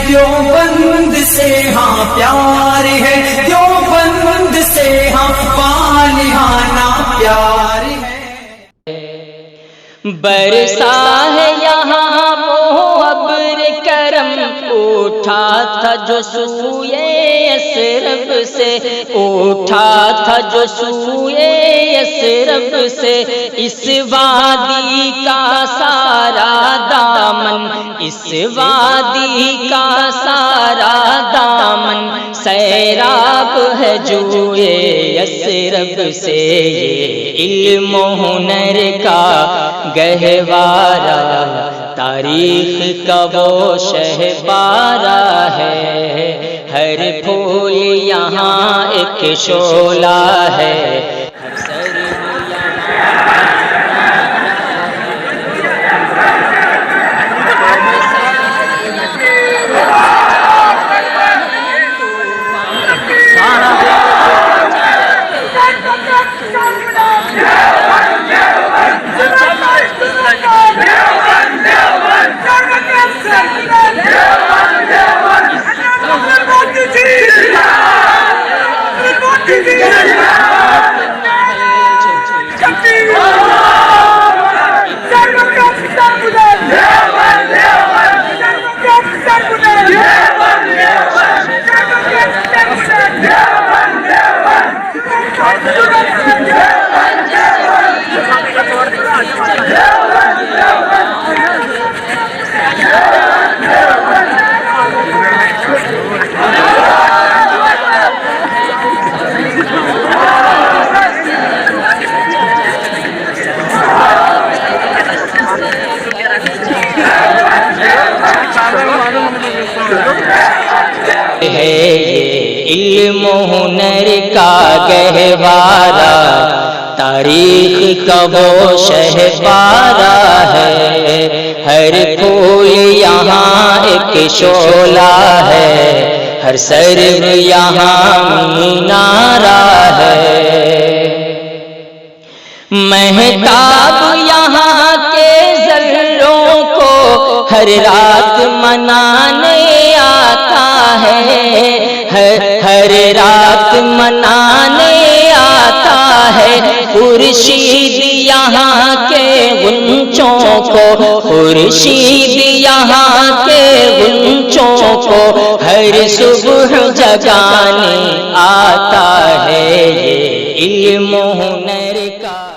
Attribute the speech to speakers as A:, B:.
A: देवबंद से हाँ प्यार है, देवबंद से हाँ वालिहाना प्यार है।
B: बरसा है यहाँ वो अब्र करम, उठा था जो सूए यसरब से, उठा था जो सूए यसरब से। इस वादी का सारा दामन, इस वादी का सारा दामन सैराब है जुए यसरब से। ये इल्म हुनर का गहवारा, तारीख का वो शहबारा है। हर फूल यहाँ एक शोला है, है ये इल्म हुनर का गहवारा, तारीख का वो शहबारा है। हर फूल यहाँ एक शोला है, हर सर्व यहाँ मीनारा है। महताब यहाँ के जर्रों को हर रात मनाने आता है, हर रात मनाने आता है। खुर्शीद यहाँ के गुंचों को, खुर्शीद यहाँ के गुंचों को हर सुबह जगाने आता है। ये इल्म हुनर का